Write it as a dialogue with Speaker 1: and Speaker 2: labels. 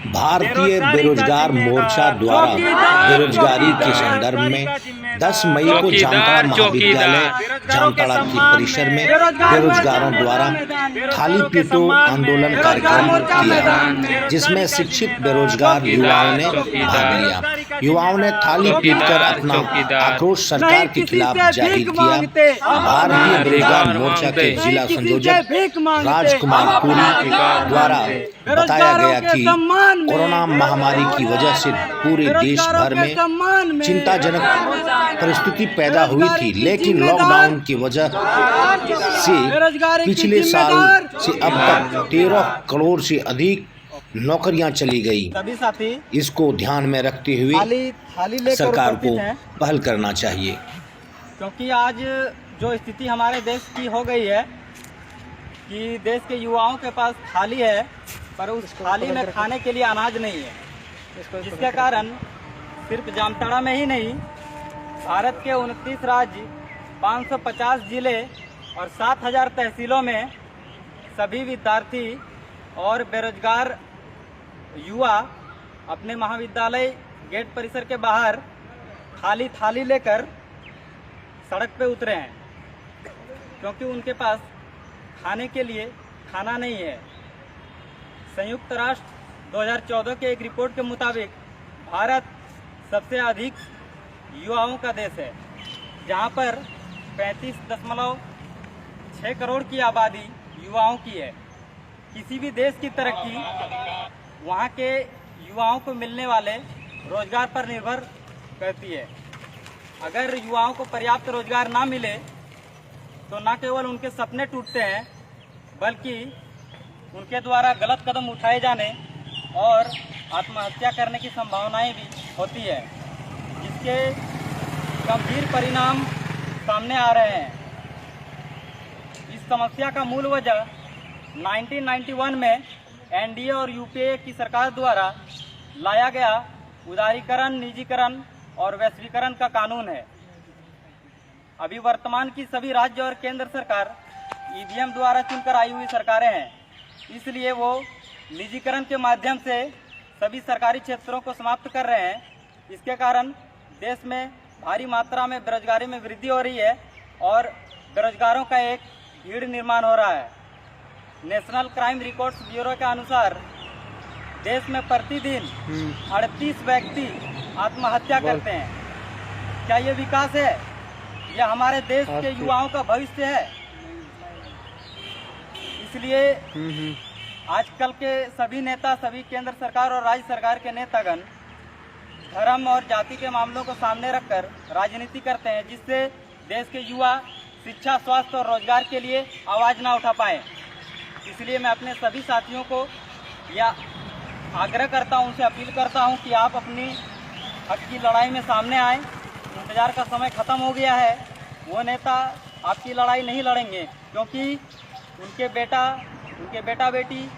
Speaker 1: भारतीय बेरोजगार मोर्चा द्वारा बेरोजगारी के संदर्भ में 10 मई को जामताड़ा महाविद्यालय जामताड़ा के परिसर में बेरोजगारों द्वारा थाली पीटो आंदोलन कार्यक्रम किया, जिसमें शिक्षित बेरोजगार युवाओं ने भाग लिया। युवाओं ने थाली पीटकर अपना आक्रोश सरकार के खिलाफ जाहिर किया। भारतीय बेरोजगार मोर्चा के जिला संयोजक राजकुमार पुरी द्वारा बताया गया कि कोरोना महामारी की वजह से पूरे देश भर में चिंताजनक परिस्थिति पैदा हुई थी, लेकिन लॉकडाउन की वजह से पिछले साल से अब तक 13 करोड़ से अधिक नौकरियां चली गई। इसको ध्यान में रखते हुए सरकार को पहल करना चाहिए,
Speaker 2: क्योंकि आज जो स्थिति हमारे देश की हो गई है कि देश के युवाओं के पास थाली है पर उस थाली में खाने के लिए अनाज नहीं है, जिसके कारण सिर्फ जामताड़ा में ही नहीं, भारत के 29 राज्य, 550 जिले और 7000 तहसीलों में सभी विद्यार्थी और बेरोजगार युवा अपने महाविद्यालय गेट परिसर के बाहर खाली थाली लेकर सड़क पे उतरे हैं, क्योंकि उनके पास खाने के लिए खाना नहीं है। संयुक्त राष्ट्र 2014 के एक रिपोर्ट के मुताबिक भारत सबसे अधिक युवाओं का देश है, जहां पर 35.6 करोड़ की आबादी युवाओं की है। किसी भी देश की तरक्की वहां के युवाओं को मिलने वाले रोजगार पर निर्भर करती है। अगर युवाओं को पर्याप्त रोजगार ना मिले तो न केवल उनके सपने टूटते हैं, बल्कि उनके द्वारा गलत कदम उठाए जाने और आत्महत्या करने की संभावनाएं भी होती है, जिसके गंभीर परिणाम सामने आ रहे हैं। इस समस्या का मूल वजह 1991 में एनडीए और यूपीए की सरकार द्वारा लाया गया उदारीकरण, निजीकरण और वैश्वीकरण का कानून है। अभी वर्तमान की सभी राज्य और केंद्र सरकार ईवीएम द्वारा चुनकर आई हुई सरकारें हैं, इसलिए वो निजीकरण के माध्यम से सभी सरकारी क्षेत्रों को समाप्त कर रहे हैं। इसके कारण देश में भारी मात्रा में बेरोजगारी में वृद्धि हो रही है और बेरोजगारों का एक भीड़ निर्माण हो रहा है। नेशनल क्राइम रिकॉर्ड्स ब्यूरो के अनुसार देश में प्रतिदिन 38 व्यक्ति आत्महत्या करते हैं। क्या ये विकास है? यह हमारे देश के युवाओं का भविष्य है। इसलिए आजकल के सभी नेता, सभी केंद्र सरकार और राज्य सरकार के नेतागण धर्म और जाति के मामलों को सामने रखकर राजनीति करते हैं, जिससे देश के युवा शिक्षा, स्वास्थ्य और रोजगार के लिए आवाज ना उठा पाए। इसलिए मैं अपने सभी साथियों को या आग्रह करता हूं, उनसे अपील करता हूं कि आप अपनी हक की लड़ाई में सामने आएं। इंतजार का समय खत्म हो गया है। वो नेता आपकी लड़ाई नहीं लड़ेंगे, क्योंकि उनके बेटा बेटी